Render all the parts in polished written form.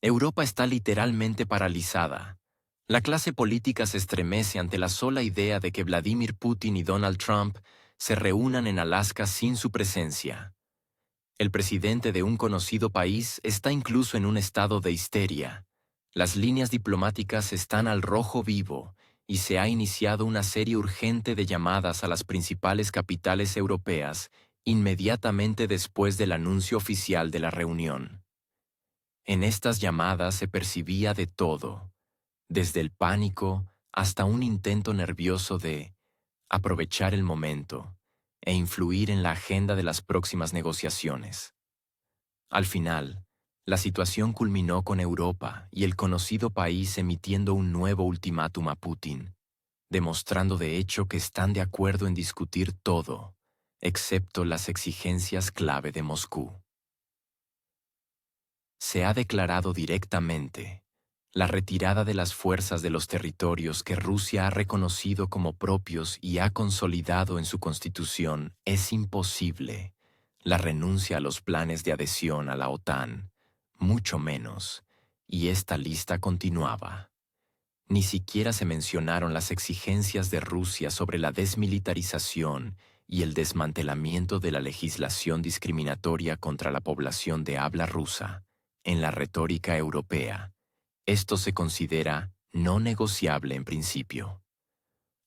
Europa está literalmente paralizada. La clase política se estremece ante la sola idea de que Vladimir Putin y Donald Trump se reúnan en Alaska sin su presencia. El presidente de un conocido país está incluso en un estado de histeria. Las líneas diplomáticas están al rojo vivo y se ha iniciado una serie urgente de llamadas a las principales capitales europeas inmediatamente después del anuncio oficial de la reunión. En estas llamadas se percibía de todo, desde el pánico hasta un intento nervioso de aprovechar el momento e influir en la agenda de las próximas negociaciones. Al final, la situación culminó con Europa y el conocido país emitiendo un nuevo ultimátum a Putin, demostrando de hecho que están de acuerdo en discutir todo, excepto las exigencias clave de Moscú. Se ha declarado directamente la retirada de las fuerzas de los territorios que Rusia ha reconocido como propios y ha consolidado en su constitución es imposible. La renuncia a los planes de adhesión a la OTAN, mucho menos, y esta lista continuaba. Ni siquiera se mencionaron las exigencias de Rusia sobre la desmilitarización y el desmantelamiento de la legislación discriminatoria contra la población de habla rusa. En la retórica europea, esto se considera no negociable en principio.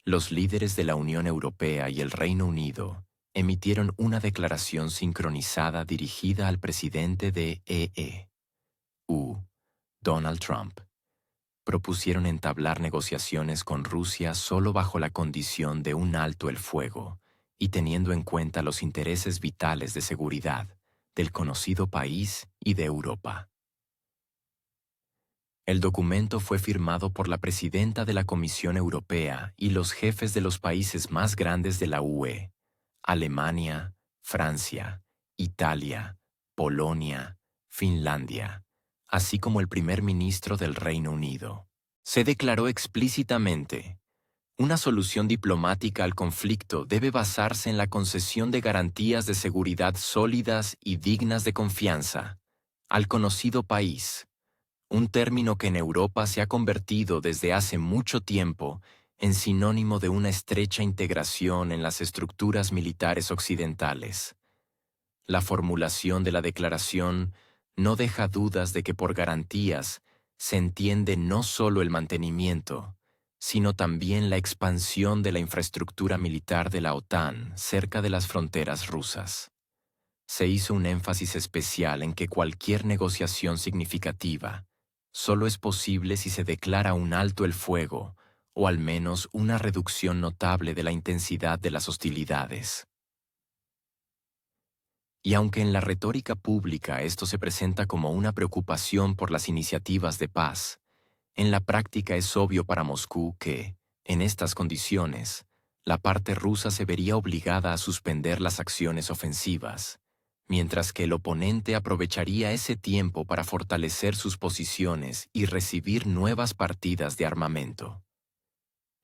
Los líderes de la Unión Europea y el Reino Unido emitieron una declaración sincronizada dirigida al presidente de EU, Donald Trump. Propusieron entablar negociaciones con Rusia solo bajo la condición de un alto el fuego y teniendo en cuenta los intereses vitales de seguridad del conocido país y de Europa. El documento fue firmado por la presidenta de la Comisión Europea y los jefes de los países más grandes de la UE: Alemania, Francia, Italia, Polonia, Finlandia, así como el primer ministro del Reino Unido. Se declaró explícitamente: una solución diplomática al conflicto debe basarse en la concesión de garantías de seguridad sólidas y dignas de confianza al conocido país, un término que en Europa se ha convertido desde hace mucho tiempo en sinónimo de una estrecha integración en las estructuras militares occidentales. La formulación de la declaración no deja dudas de que por garantías se entiende no solo el mantenimiento, sino también la expansión de la infraestructura militar de la OTAN cerca de las fronteras rusas. Se hizo un énfasis especial en que cualquier negociación significativa solo es posible si se declara un alto el fuego o al menos una reducción notable de la intensidad de las hostilidades. Y aunque en la retórica pública esto se presenta como una preocupación por las iniciativas de paz, en la práctica es obvio para Moscú que, en estas condiciones, la parte rusa se vería obligada a suspender las acciones ofensivas, mientras que el oponente aprovecharía ese tiempo para fortalecer sus posiciones y recibir nuevas partidas de armamento.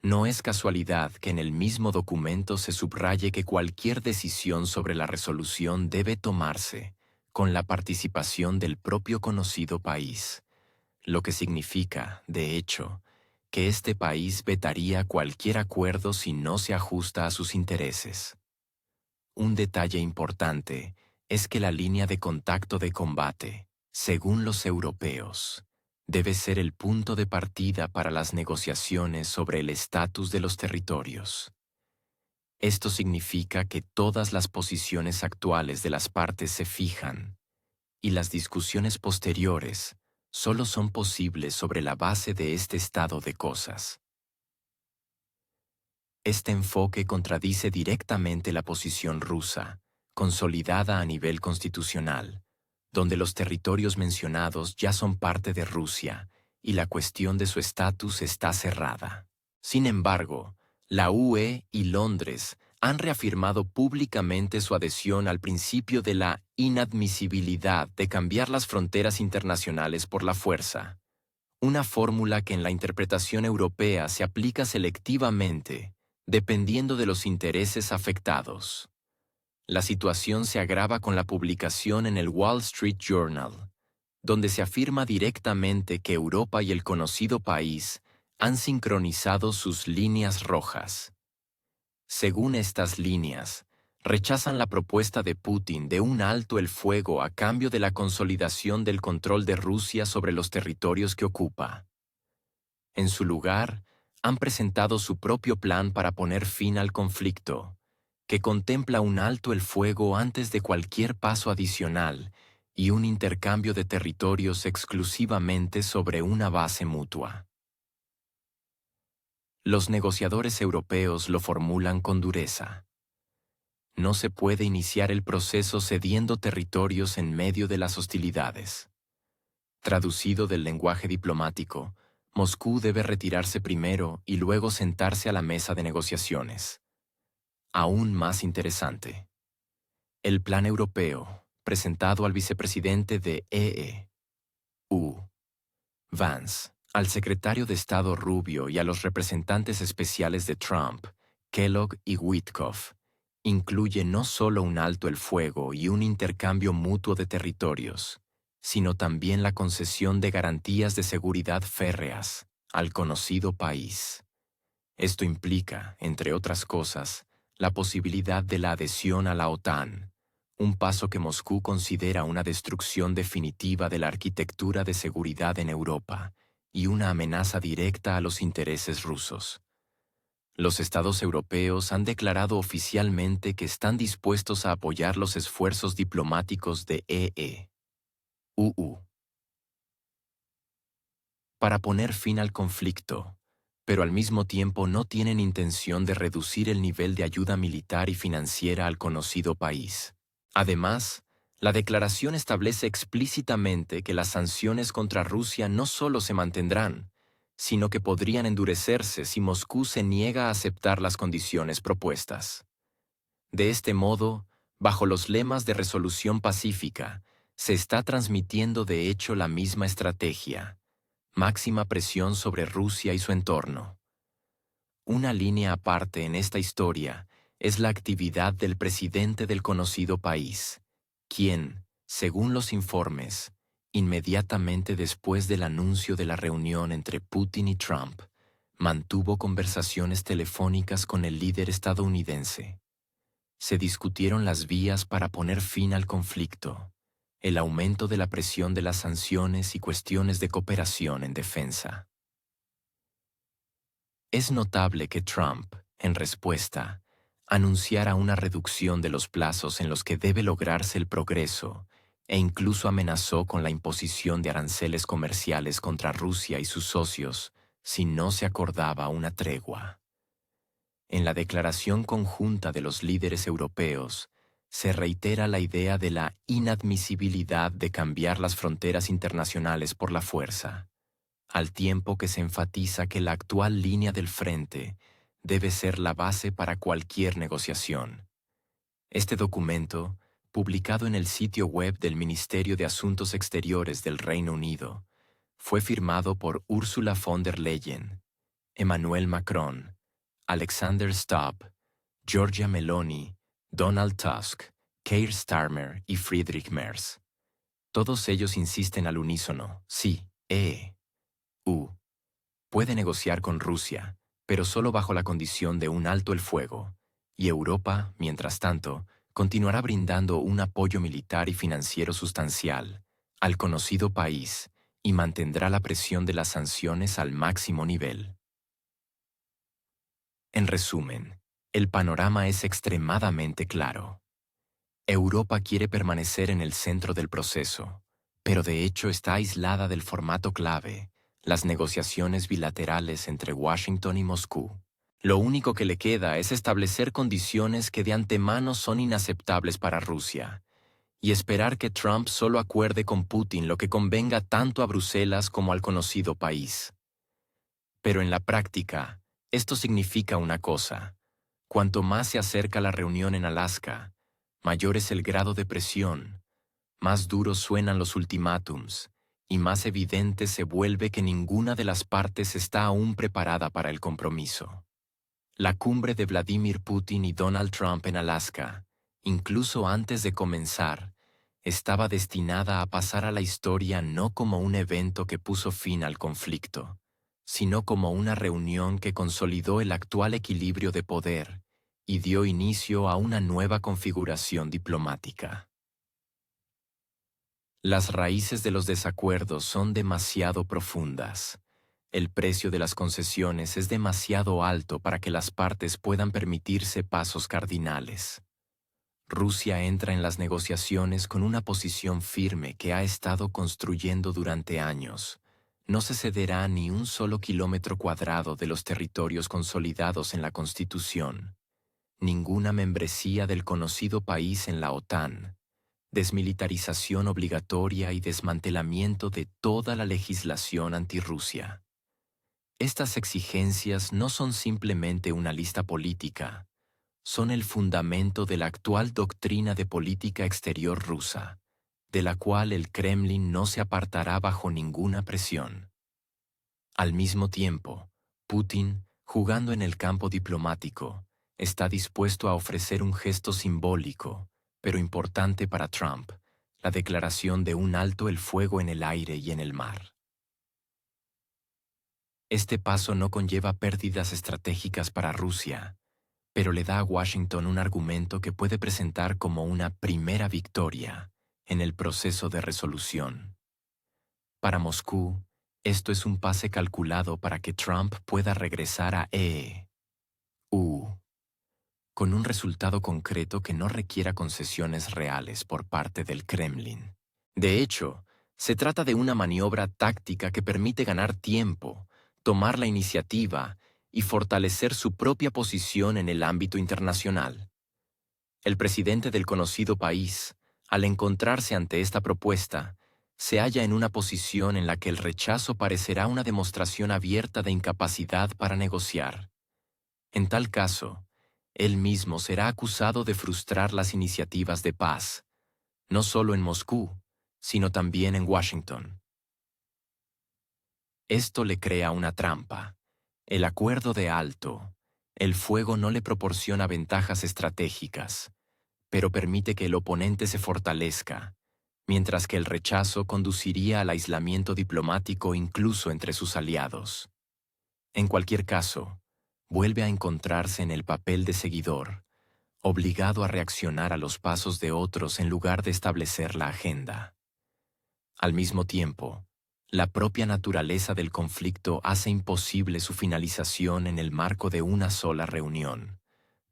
No es casualidad que en el mismo documento se subraye que cualquier decisión sobre la resolución debe tomarse con la participación del propio conocido país, lo que significa, de hecho, que este país vetaría cualquier acuerdo si no se ajusta a sus intereses. Un detalle importante es que la línea de contacto de combate, según los europeos, debe ser el punto de partida para las negociaciones sobre el estatus de los territorios. Esto significa que todas las posiciones actuales de las partes se fijan, y las discusiones posteriores solo son posibles sobre la base de este estado de cosas. Este enfoque contradice directamente la posición rusa, consolidada a nivel constitucional, donde los territorios mencionados ya son parte de Rusia y la cuestión de su estatus está cerrada. Sin embargo, la UE y Londres han reafirmado públicamente su adhesión al principio de la inadmisibilidad de cambiar las fronteras internacionales por la fuerza, una fórmula que en la interpretación europea se aplica selectivamente, dependiendo de los intereses afectados. La situación se agrava con la publicación en el Wall Street Journal donde se afirma directamente que Europa y el conocido país han sincronizado sus líneas rojas. Según estas líneas, rechazan la propuesta de Putin de un alto el fuego a cambio de la consolidación del control de Rusia sobre los territorios que ocupa. En su lugar, han presentado su propio plan para poner fin al conflicto, que contempla un alto el fuego antes de cualquier paso adicional y un intercambio de territorios exclusivamente sobre una base mutua. Los negociadores europeos lo formulan con dureza. No se puede iniciar el proceso cediendo territorios en medio de las hostilidades. Traducido del lenguaje diplomático, Moscú debe retirarse primero y luego sentarse a la mesa de negociaciones. Aún más interesante. El plan europeo, presentado al vicepresidente de EU, Vance, al secretario de Estado Rubio y a los representantes especiales de Trump, Kellogg y Witkoff, incluye no solo un alto el fuego y un intercambio mutuo de territorios, sino también la concesión de garantías de seguridad férreas al conocido país. Esto implica, entre otras cosas, la posibilidad de la adhesión a la OTAN, un paso que Moscú considera una destrucción definitiva de la arquitectura de seguridad en Europa y una amenaza directa a los intereses rusos. Los estados europeos han declarado oficialmente que están dispuestos a apoyar los esfuerzos diplomáticos de EU para poner fin al conflicto, pero al mismo tiempo no tienen intención de reducir el nivel de ayuda militar y financiera al conocido país. Además, la declaración establece explícitamente que las sanciones contra Rusia no solo se mantendrán, sino que podrían endurecerse si Moscú se niega a aceptar las condiciones propuestas. De este modo, bajo los lemas de resolución pacífica, se está transmitiendo de hecho la misma estrategia: máxima presión sobre Rusia y su entorno. Una línea aparte en esta historia es la actividad del presidente del conocido país, quien, según los informes, inmediatamente después del anuncio de la reunión entre Putin y Trump, mantuvo conversaciones telefónicas con el líder estadounidense. Se discutieron las vías para poner fin al conflicto, el aumento de la presión de las sanciones y cuestiones de cooperación en defensa. Es notable que Trump, en respuesta, anunciara una reducción de los plazos en los que debe lograrse el progreso e incluso amenazó con la imposición de aranceles comerciales contra Rusia y sus socios si no se acordaba una tregua. En la declaración conjunta de los líderes europeos, se reitera la idea de la inadmisibilidad de cambiar las fronteras internacionales por la fuerza, al tiempo que se enfatiza que la actual línea del frente debe ser la base para cualquier negociación. Este documento, publicado en el sitio web del Ministerio de Asuntos Exteriores del Reino Unido, fue firmado por Ursula von der Leyen, Emmanuel Macron, Alexander Stubb, Giorgia Meloni, Donald Tusk, Keir Starmer y Friedrich Merz. Todos ellos insisten al unísono: sí, EU puede negociar con Rusia, pero solo bajo la condición de un alto el fuego, y Europa, mientras tanto, continuará brindando un apoyo militar y financiero sustancial al conocido país y mantendrá la presión de las sanciones al máximo nivel. En resumen, el panorama es extremadamente claro. Europa quiere permanecer en el centro del proceso, pero de hecho está aislada del formato clave, las negociaciones bilaterales entre Washington y Moscú. Lo único que le queda es establecer condiciones que de antemano son inaceptables para Rusia, y esperar que Trump solo acuerde con Putin lo que convenga tanto a Bruselas como al conocido país. Pero en la práctica, esto significa una cosa: cuanto más se acerca la reunión en Alaska, mayor es el grado de presión, más duros suenan los ultimátums, y más evidente se vuelve que ninguna de las partes está aún preparada para el compromiso. La cumbre de Vladimir Putin y Donald Trump en Alaska, incluso antes de comenzar, estaba destinada a pasar a la historia no como un evento que puso fin al conflicto, sino como una reunión que consolidó el actual equilibrio de poder y dio inicio a una nueva configuración diplomática. Las raíces de los desacuerdos son demasiado profundas. El precio de las concesiones es demasiado alto para que las partes puedan permitirse pasos cardinales. Rusia entra en las negociaciones con una posición firme que ha estado construyendo durante años. No se cederá ni un solo kilómetro cuadrado de los territorios consolidados en la Constitución. Ninguna membresía del conocido país en la OTAN. Desmilitarización obligatoria y desmantelamiento de toda la legislación antirrusia. Estas exigencias no son simplemente una lista política, son el fundamento de la actual doctrina de política exterior rusa, de la cual el Kremlin no se apartará bajo ninguna presión. Al mismo tiempo, Putin, jugando en el campo diplomático, está dispuesto a ofrecer un gesto simbólico, pero importante para Trump, la declaración de un alto el fuego en el aire y en el mar. Este paso no conlleva pérdidas estratégicas para Rusia, pero le da a Washington un argumento que puede presentar como una primera victoria en el proceso de resolución. Para Moscú, esto es un pase calculado para que Trump pueda regresar a EU, con un resultado concreto que no requiera concesiones reales por parte del Kremlin. De hecho, se trata de una maniobra táctica que permite ganar tiempo, tomar la iniciativa y fortalecer su propia posición en el ámbito internacional. El presidente del conocido país, al encontrarse ante esta propuesta, se halla en una posición en la que el rechazo parecerá una demostración abierta de incapacidad para negociar. En tal caso, él mismo será acusado de frustrar las iniciativas de paz, no solo en Moscú, sino también en Washington. Esto le crea una trampa. El acuerdo de alto, el fuego no le proporciona ventajas estratégicas, pero permite que el oponente se fortalezca, mientras que el rechazo conduciría al aislamiento diplomático incluso entre sus aliados. En cualquier caso, vuelve a encontrarse en el papel de seguidor, obligado a reaccionar a los pasos de otros en lugar de establecer la agenda. Al mismo tiempo, la propia naturaleza del conflicto hace imposible su finalización en el marco de una sola reunión,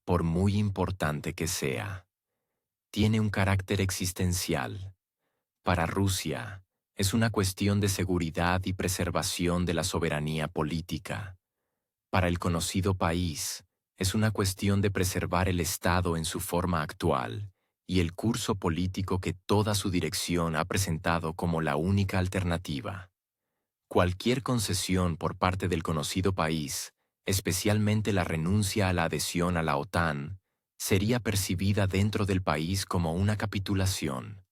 por muy importante que sea. Tiene un carácter existencial. Para Rusia, es una cuestión de seguridad y preservación de la soberanía política. Para el conocido país, es una cuestión de preservar el Estado en su forma actual y el curso político que toda su dirección ha presentado como la única alternativa. Cualquier concesión por parte del conocido país, especialmente la renuncia a la adhesión a la OTAN, sería percibida dentro del país como una capitulación.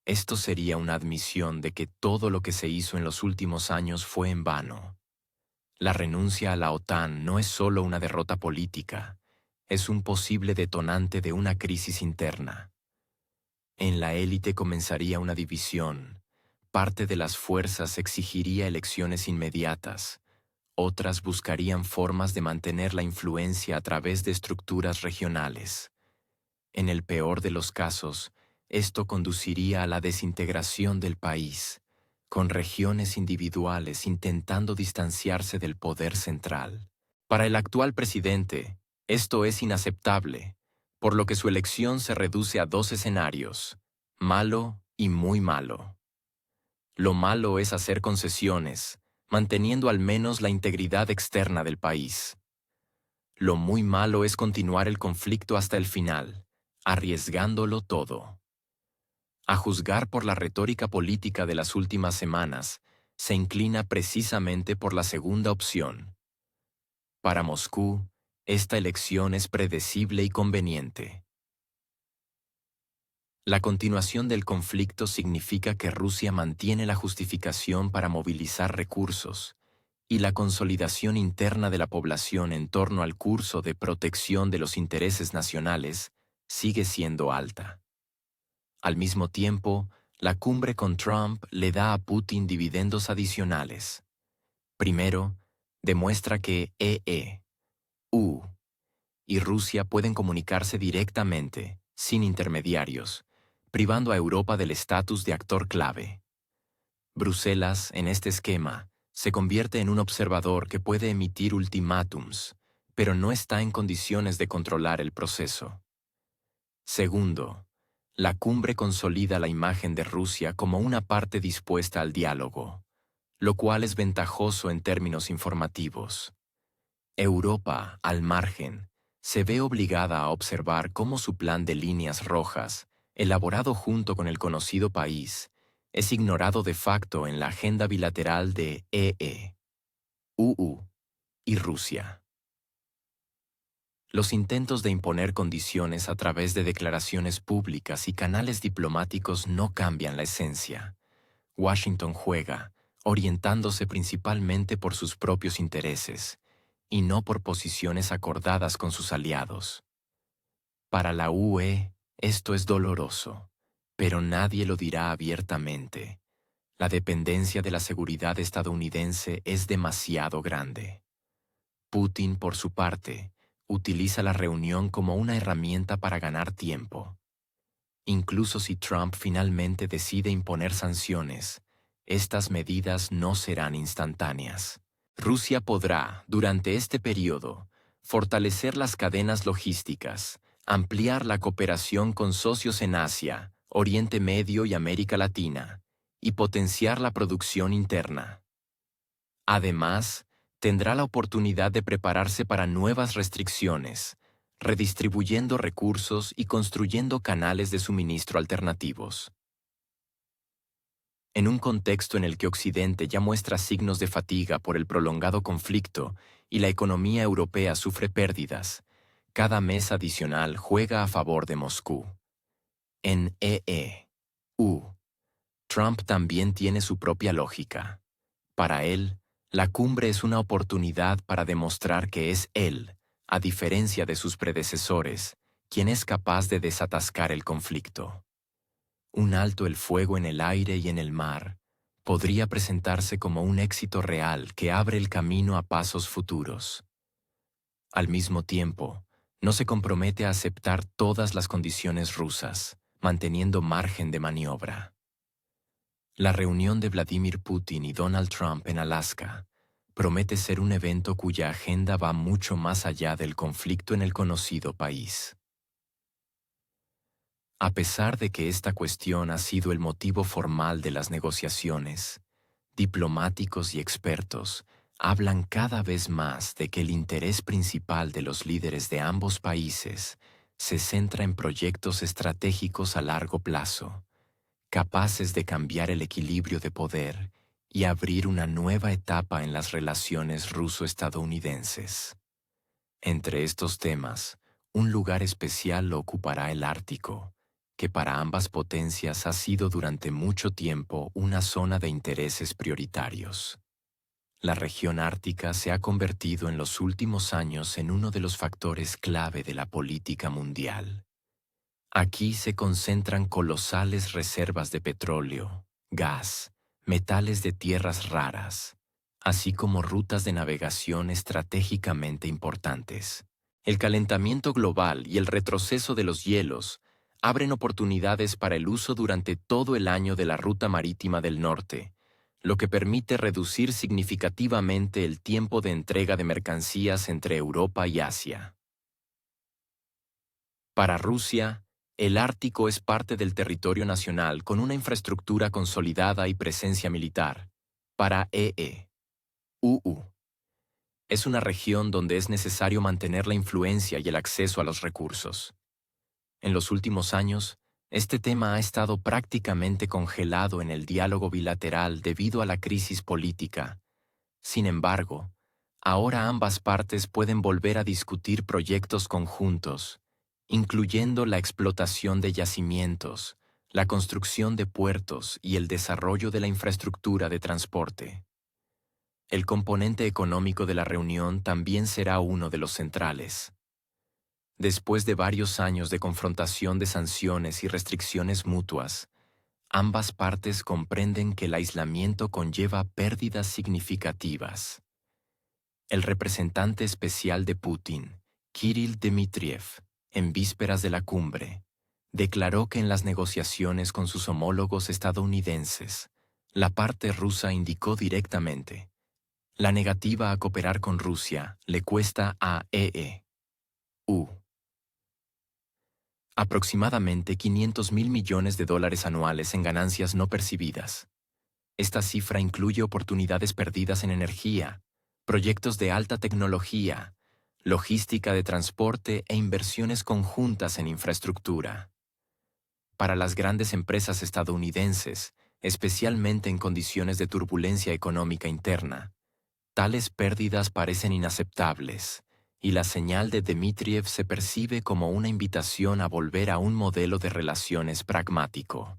Esto sería una admisión de que todo lo que se hizo en los últimos años fue en vano. La renuncia a la OTAN no es solo una derrota política, es un posible detonante de una crisis interna. En la élite comenzaría una división. Parte de las fuerzas exigiría elecciones inmediatas, otras buscarían formas de mantener la influencia a través de estructuras regionales. En el peor de los casos, esto conduciría a la desintegración del país, con regiones individuales intentando distanciarse del poder central. Para el actual presidente, esto es inaceptable, por lo que su elección se reduce a dos escenarios, malo y muy malo. Lo malo es hacer concesiones, manteniendo al menos la integridad externa del país. Lo muy malo es continuar el conflicto hasta el final, arriesgándolo todo. A juzgar por la retórica política de las últimas semanas, se inclina precisamente por la segunda opción. Para Moscú, esta elección es predecible y conveniente. La continuación del conflicto significa que Rusia mantiene la justificación para movilizar recursos y la consolidación interna de la población en torno al curso de protección de los intereses nacionales sigue siendo alta. Al mismo tiempo, la cumbre con Trump le da a Putin dividendos adicionales. Primero, demuestra que EU y Rusia pueden comunicarse directamente, sin intermediarios, privando a Europa del estatus de actor clave. Bruselas, en este esquema, se convierte en un observador que puede emitir ultimátums, pero no está en condiciones de controlar el proceso. Segundo, la cumbre consolida la imagen de Rusia como una parte dispuesta al diálogo, lo cual es ventajoso en términos informativos. Europa, al margen, se ve obligada a observar cómo su plan de líneas rojas, elaborado junto con el conocido país, es ignorado de facto en la agenda bilateral de EU y Rusia. Los intentos de imponer condiciones a través de declaraciones públicas y canales diplomáticos no cambian la esencia. Washington juega, orientándose principalmente por sus propios intereses, y no por posiciones acordadas con sus aliados. Para la UE, esto es doloroso, pero nadie lo dirá abiertamente. La dependencia de la seguridad estadounidense es demasiado grande. Putin, por su parte, utiliza la reunión como una herramienta para ganar tiempo. Incluso si Trump finalmente decide imponer sanciones, estas medidas no serán instantáneas. Rusia podrá, durante este periodo, fortalecer las cadenas logísticas, ampliar la cooperación con socios en Asia, Oriente Medio y América Latina, y potenciar la producción interna. Además, tendrá la oportunidad de prepararse para nuevas restricciones, redistribuyendo recursos y construyendo canales de suministro alternativos. En un contexto en el que Occidente ya muestra signos de fatiga por el prolongado conflicto y la economía europea sufre pérdidas, cada mes adicional juega a favor de Moscú. En EU, Trump también tiene su propia lógica. Para él, la cumbre es una oportunidad para demostrar que es él, a diferencia de sus predecesores, quien es capaz de desatascar el conflicto. Un alto el fuego en el aire y en el mar podría presentarse como un éxito real que abre el camino a pasos futuros. Al mismo tiempo, no se compromete a aceptar todas las condiciones rusas, manteniendo margen de maniobra. La reunión de Vladimir Putin y Donald Trump en Alaska promete ser un evento cuya agenda va mucho más allá del conflicto en el conocido país. A pesar de que esta cuestión ha sido el motivo formal de las negociaciones, diplomáticos y expertos hablan cada vez más de que el interés principal de los líderes de ambos países se centra en proyectos estratégicos a largo plazo, capaces de cambiar el equilibrio de poder y abrir una nueva etapa en las relaciones ruso-estadounidenses. Entre estos temas, un lugar especial lo ocupará el Ártico, que para ambas potencias ha sido durante mucho tiempo una zona de intereses prioritarios. La región ártica se ha convertido en los últimos años en uno de los factores clave de la política mundial. Aquí se concentran colosales reservas de petróleo, gas, metales de tierras raras, así como rutas de navegación estratégicamente importantes. El calentamiento global y el retroceso de los hielos abren oportunidades para el uso durante todo el año de la ruta marítima del norte, lo que permite reducir significativamente el tiempo de entrega de mercancías entre Europa y Asia. Para Rusia, el Ártico es parte del territorio nacional con una infraestructura consolidada y presencia militar. Para EU, es una región donde es necesario mantener la influencia y el acceso a los recursos. En los últimos años, este tema ha estado prácticamente congelado en el diálogo bilateral debido a la crisis política. Sin embargo, ahora ambas partes pueden volver a discutir proyectos conjuntos, incluyendo la explotación de yacimientos, la construcción de puertos y el desarrollo de la infraestructura de transporte. El componente económico de la reunión también será uno de los centrales. Después de varios años de confrontación de sanciones y restricciones mutuas, ambas partes comprenden que el aislamiento conlleva pérdidas significativas. El representante especial de Putin, Kirill Dmitriev, en vísperas de la cumbre, declaró que en las negociaciones con sus homólogos estadounidenses, la parte rusa indicó directamente: la negativa a cooperar con Rusia le cuesta a EU aproximadamente 500.000 millones de dólares anuales en ganancias no percibidas. Esta cifra incluye oportunidades perdidas en energía, proyectos de alta tecnología, logística de transporte e inversiones conjuntas en infraestructura. Para las grandes empresas estadounidenses, especialmente en condiciones de turbulencia económica interna, tales pérdidas parecen inaceptables, y la señal de Dmitriev se percibe como una invitación a volver a un modelo de relaciones pragmático.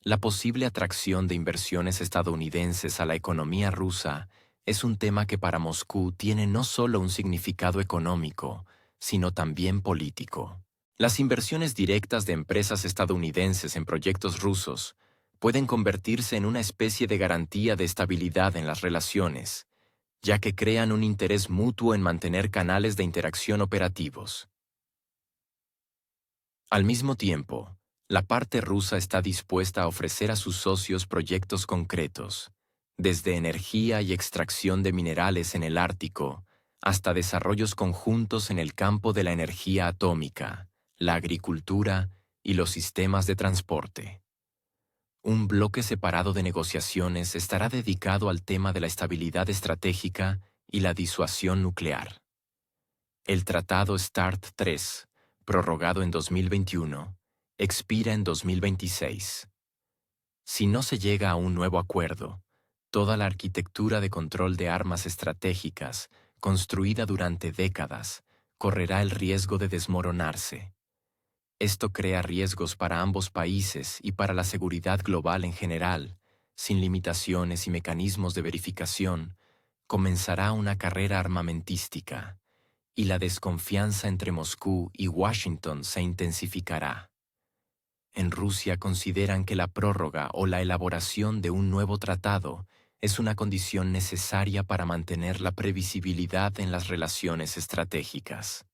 La posible atracción de inversiones estadounidenses a la economía rusa es un tema que para Moscú tiene no solo un significado económico, sino también político. Las inversiones directas de empresas estadounidenses en proyectos rusos pueden convertirse en una especie de garantía de estabilidad en las relaciones, ya que crean un interés mutuo en mantener canales de interacción operativos. Al mismo tiempo, la parte rusa está dispuesta a ofrecer a sus socios proyectos concretos, desde energía y extracción de minerales en el Ártico, hasta desarrollos conjuntos en el campo de la energía atómica, la agricultura y los sistemas de transporte. Un bloque separado de negociaciones estará dedicado al tema de la estabilidad estratégica y la disuasión nuclear. El Tratado START III, prorrogado en 2021, expira en 2026. Si no se llega a un nuevo acuerdo, toda la arquitectura de control de armas estratégicas, construida durante décadas, correrá el riesgo de desmoronarse. Esto crea riesgos para ambos países y para la seguridad global en general. Sin limitaciones y mecanismos de verificación, comenzará una carrera armamentística, y la desconfianza entre Moscú y Washington se intensificará. En Rusia consideran que la prórroga o la elaboración de un nuevo tratado es una condición necesaria para mantener la previsibilidad en las relaciones estratégicas.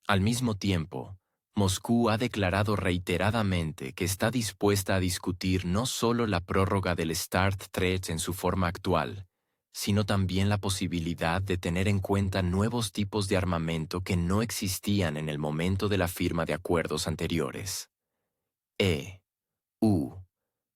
Al mismo tiempo, Moscú ha declarado reiteradamente que está dispuesta a discutir no solo la prórroga del START III en su forma actual, sino también la posibilidad de tener en cuenta nuevos tipos de armamento que no existían en el momento de la firma de acuerdos anteriores. EU,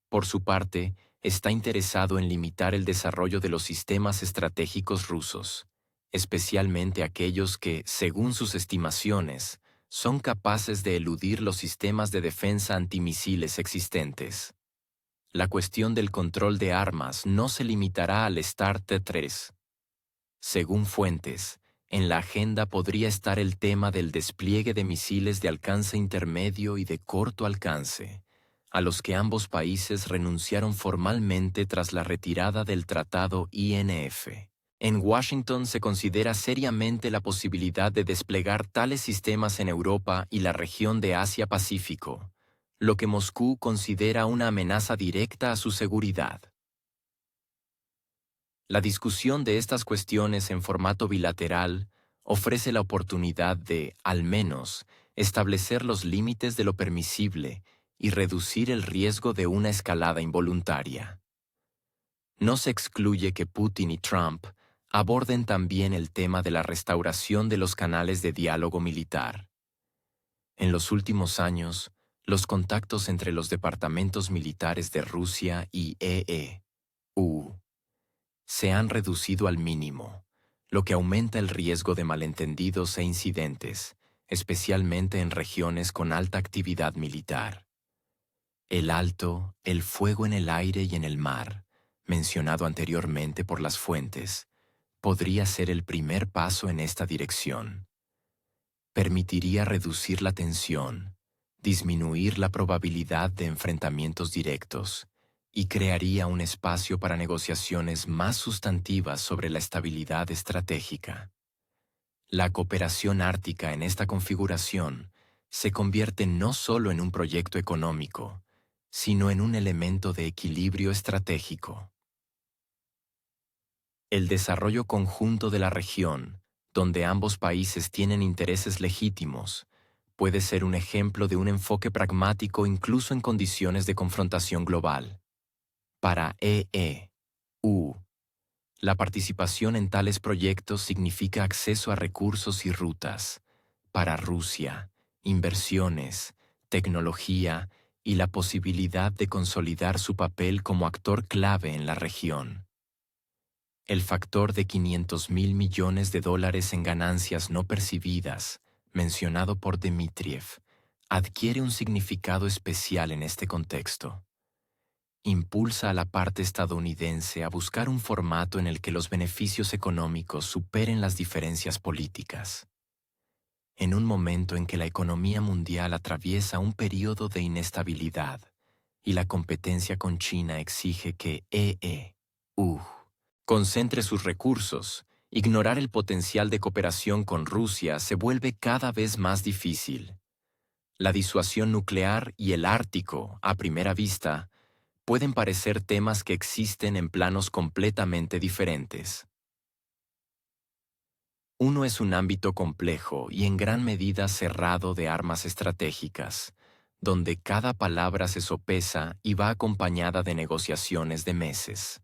por su parte, está interesado en limitar el desarrollo de los sistemas estratégicos rusos, especialmente aquellos que, según sus estimaciones, son capaces de eludir los sistemas de defensa antimisiles existentes. La cuestión del control de armas no se limitará al START III. Según fuentes, en la agenda podría estar el tema del despliegue de misiles de alcance intermedio y de corto alcance, a los que ambos países renunciaron formalmente tras la retirada del Tratado INF. En Washington se considera seriamente la posibilidad de desplegar tales sistemas en Europa y la región de Asia-Pacífico, lo que Moscú considera una amenaza directa a su seguridad. La discusión de estas cuestiones en formato bilateral ofrece la oportunidad de, al menos, establecer los límites de lo permisible y reducir el riesgo de una escalada involuntaria. No se excluye que Putin y Trump aborden también el tema de la restauración de los canales de diálogo militar. En los últimos años, los contactos entre los departamentos militares de Rusia y EU se han reducido al mínimo, lo que aumenta el riesgo de malentendidos e incidentes, especialmente en regiones con alta actividad militar. El alto, el fuego en el aire y en el mar, mencionado anteriormente por las fuentes, podría ser el primer paso en esta dirección. Permitiría reducir la tensión, disminuir la probabilidad de enfrentamientos directos y crearía un espacio para negociaciones más sustantivas sobre la estabilidad estratégica. La cooperación ártica en esta configuración se convierte no solo en un proyecto económico, sino en un elemento de equilibrio estratégico. El desarrollo conjunto de la región, donde ambos países tienen intereses legítimos, puede ser un ejemplo de un enfoque pragmático incluso en condiciones de confrontación global. Para EU, la participación en tales proyectos significa acceso a recursos y rutas. Para Rusia, inversiones, tecnología y la posibilidad de consolidar su papel como actor clave en la región. El factor de 500.000 millones de dólares en ganancias no percibidas, mencionado por Dmitriev, adquiere un significado especial en este contexto. Impulsa a la parte estadounidense a buscar un formato en el que los beneficios económicos superen las diferencias políticas. En un momento en que la economía mundial atraviesa un periodo de inestabilidad y la competencia con China exige que EU concentre sus recursos, ignorar el potencial de cooperación con Rusia se vuelve cada vez más difícil. La disuasión nuclear y el Ártico, a primera vista, pueden parecer temas que existen en planos completamente diferentes. Uno es un ámbito complejo y en gran medida cerrado de armas estratégicas, donde cada palabra se sopesa y va acompañada de negociaciones de meses.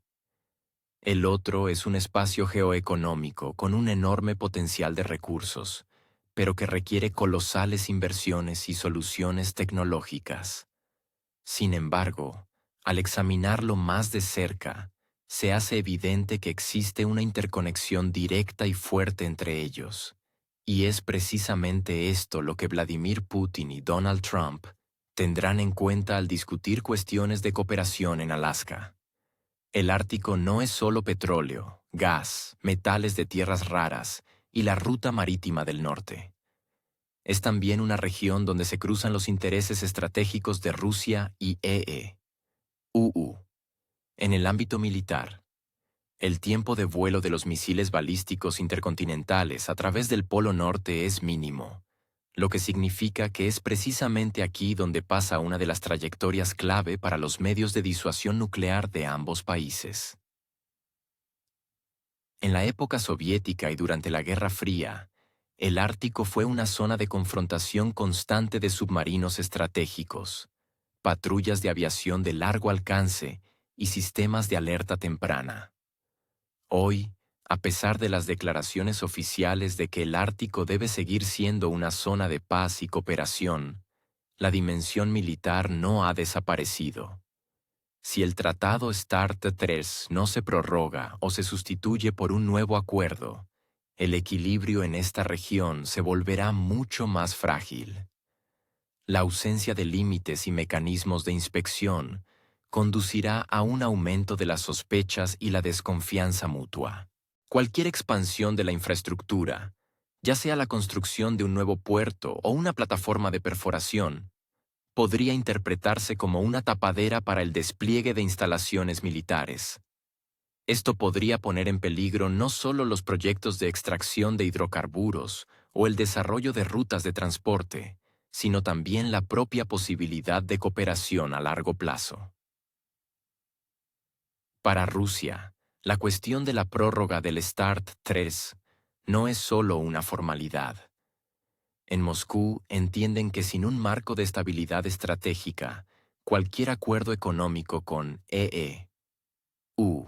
El otro es un espacio geoeconómico con un enorme potencial de recursos, pero que requiere colosales inversiones y soluciones tecnológicas. Sin embargo, al examinarlo más de cerca, se hace evidente que existe una interconexión directa y fuerte entre ellos. Y es precisamente esto lo que Vladimir Putin y Donald Trump tendrán en cuenta al discutir cuestiones de cooperación en Alaska. El Ártico no es solo petróleo, gas, metales de tierras raras y la ruta marítima del norte. Es también una región donde se cruzan los intereses estratégicos de Rusia y EU. En el ámbito militar, el tiempo de vuelo de los misiles balísticos intercontinentales a través del Polo Norte es mínimo, lo que significa que es precisamente aquí donde pasa una de las trayectorias clave para los medios de disuasión nuclear de ambos países. En la época soviética y durante la Guerra Fría, el Ártico fue una zona de confrontación constante de submarinos estratégicos, patrullas de aviación de largo alcance y sistemas de alerta temprana. Hoy, a pesar de las declaraciones oficiales de que el Ártico debe seguir siendo una zona de paz y cooperación, la dimensión militar no ha desaparecido. Si el Tratado START III no se prorroga o se sustituye por un nuevo acuerdo, el equilibrio en esta región se volverá mucho más frágil. La ausencia de límites y mecanismos de inspección conducirá a un aumento de las sospechas y la desconfianza mutua. Cualquier expansión de la infraestructura, ya sea la construcción de un nuevo puerto o una plataforma de perforación, podría interpretarse como una tapadera para el despliegue de instalaciones militares. Esto podría poner en peligro no solo los proyectos de extracción de hidrocarburos o el desarrollo de rutas de transporte, sino también la propia posibilidad de cooperación a largo plazo. Para Rusia, la cuestión de la prórroga del START III no es solo una formalidad. En Moscú entienden que sin un marco de estabilidad estratégica, cualquier acuerdo económico con EU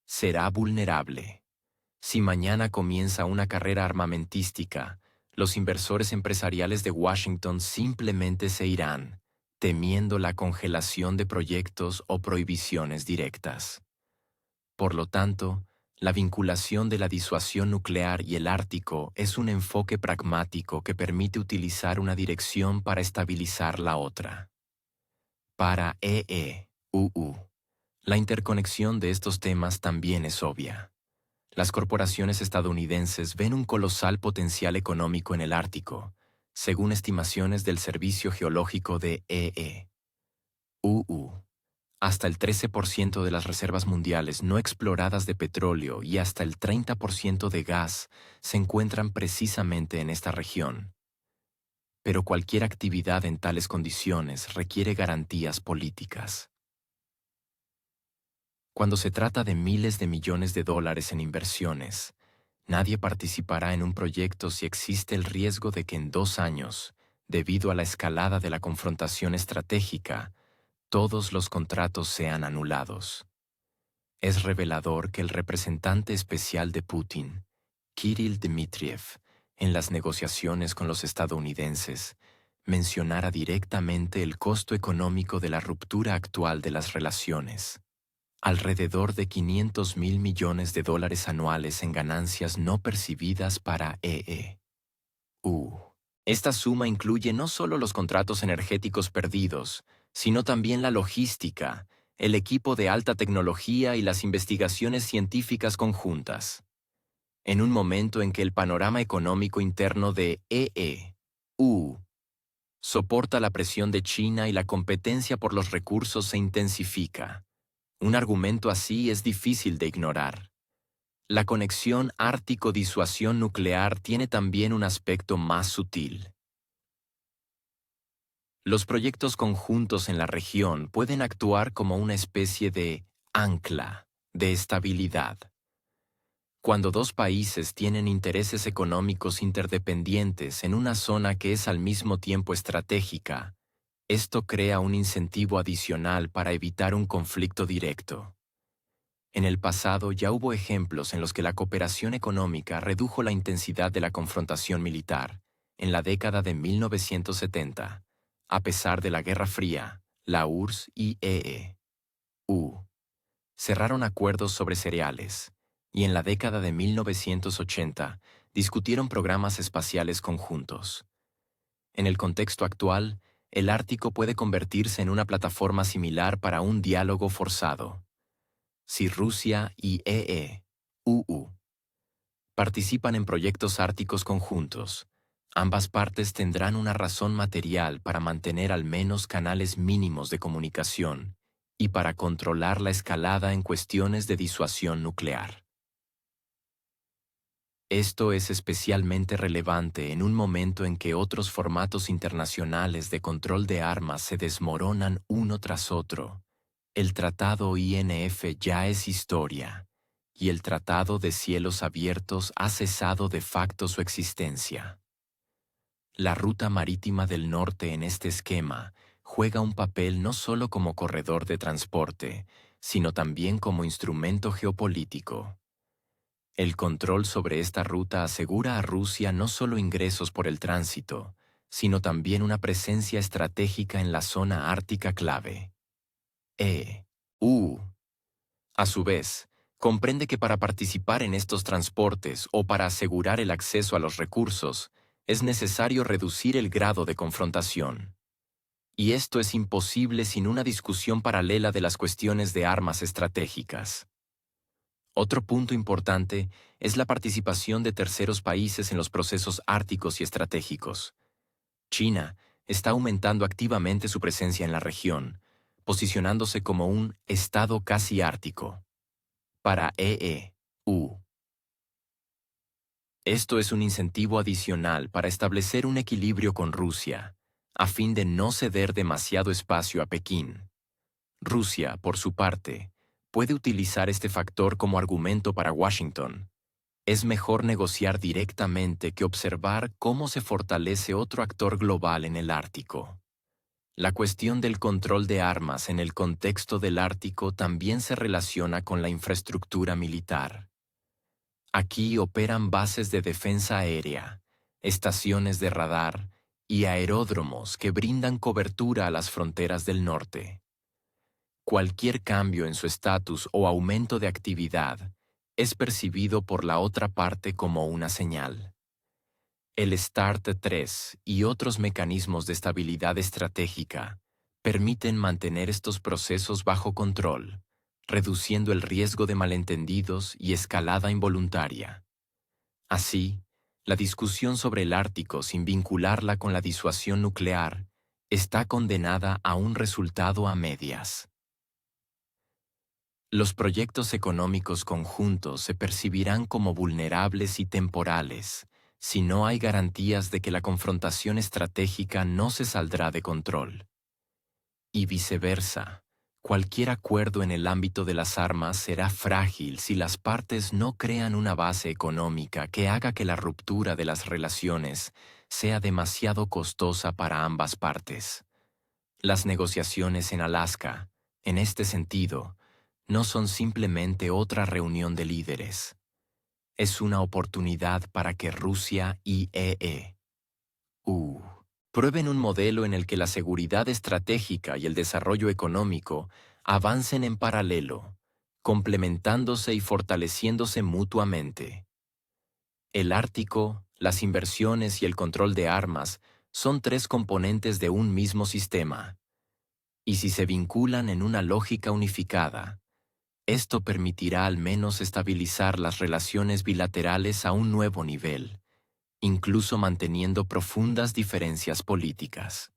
será vulnerable. Si mañana comienza una carrera armamentística, los inversores empresariales de Washington simplemente se irán, temiendo la congelación de proyectos o prohibiciones directas. Por lo tanto, la vinculación de la disuasión nuclear y el Ártico es un enfoque pragmático que permite utilizar una dirección para estabilizar la otra. Para EU, la interconexión de estos temas también es obvia. Las corporaciones estadounidenses ven un colosal potencial económico en el Ártico, según estimaciones del Servicio Geológico de EU. Hasta el 13% de las reservas mundiales no exploradas de petróleo y hasta el 30% de gas se encuentran precisamente en esta región. Pero cualquier actividad en tales condiciones requiere garantías políticas. Cuando se trata de miles de millones de dólares en inversiones, nadie participará en un proyecto si existe el riesgo de que en 2 años, debido a la escalada de la confrontación estratégica, todos los contratos sean anulados. Es revelador que el representante especial de Putin, Kirill Dmitriev, en las negociaciones con los estadounidenses, mencionara directamente el costo económico de la ruptura actual de las relaciones. Alrededor de $500.000 millones anuales en ganancias no percibidas para EU. Esta suma incluye no solo los contratos energéticos perdidos, sino también la logística, el equipo de alta tecnología y las investigaciones científicas conjuntas. En un momento en que el panorama económico interno de EU soporta la presión de China y la competencia por los recursos se intensifica. Un argumento así es difícil de ignorar. La conexión ártico-disuasión nuclear tiene también un aspecto más sutil. Los proyectos conjuntos en la región pueden actuar como una especie de ancla de estabilidad. Cuando dos países tienen intereses económicos interdependientes en una zona que es al mismo tiempo estratégica, esto crea un incentivo adicional para evitar un conflicto directo. En el pasado ya hubo ejemplos en los que la cooperación económica redujo la intensidad de la confrontación militar, en la década de 1970, a pesar de la Guerra Fría, la URSS y EU cerraron acuerdos sobre cereales, y en la década de 1980 discutieron programas espaciales conjuntos. En el contexto actual, el Ártico puede convertirse en una plataforma similar para un diálogo forzado. Si Rusia y EU participan en proyectos árticos conjuntos, ambas partes tendrán una razón material para mantener al menos canales mínimos de comunicación y para controlar la escalada en cuestiones de disuasión nuclear. Esto es especialmente relevante en un momento en que otros formatos internacionales de control de armas se desmoronan uno tras otro. El Tratado INF ya es historia, y el Tratado de Cielos Abiertos ha cesado de facto su existencia. La ruta marítima del norte en este esquema juega un papel no solo como corredor de transporte, sino también como instrumento geopolítico. El control sobre esta ruta asegura a Rusia no solo ingresos por el tránsito, sino también una presencia estratégica en la zona ártica clave. EU, a su vez, comprende que para participar en estos transportes o para asegurar el acceso a los recursos, es necesario reducir el grado de confrontación. Y esto es imposible sin una discusión paralela de las cuestiones de armas estratégicas. Otro punto importante es la participación de terceros países en los procesos árticos y estratégicos. China está aumentando activamente su presencia en la región, posicionándose como un estado casi ártico. Para EU. Esto es un incentivo adicional para establecer un equilibrio con Rusia, a fin de no ceder demasiado espacio a Pekín. Rusia, por su parte, puede utilizar este factor como argumento para Washington. Es mejor negociar directamente que observar cómo se fortalece otro actor global en el Ártico. La cuestión del control de armas en el contexto del Ártico también se relaciona con la infraestructura militar. Aquí operan bases de defensa aérea, estaciones de radar y aeródromos que brindan cobertura a las fronteras del norte. Cualquier cambio en su estatus o aumento de actividad es percibido por la otra parte como una señal. El START-3 y otros mecanismos de estabilidad estratégica permiten mantener estos procesos bajo control, reduciendo el riesgo de malentendidos y escalada involuntaria. Así, la discusión sobre el Ártico sin vincularla con la disuasión nuclear está condenada a un resultado a medias. Los proyectos económicos conjuntos se percibirán como vulnerables y temporales si no hay garantías de que la confrontación estratégica no se saldrá de control. Y viceversa, cualquier acuerdo en el ámbito de las armas será frágil si las partes no crean una base económica que haga que la ruptura de las relaciones sea demasiado costosa para ambas partes. Las negociaciones en Alaska, en este sentido, no son simplemente otra reunión de líderes. Es una oportunidad para que Rusia y EU prueben un modelo en el que la seguridad estratégica y el desarrollo económico avancen en paralelo, complementándose y fortaleciéndose mutuamente. El Ártico, las inversiones y el control de armas son tres componentes de un mismo sistema, y si se vinculan en una lógica unificada, esto permitirá al menos estabilizar las relaciones bilaterales a un nuevo nivel, incluso manteniendo profundas diferencias políticas.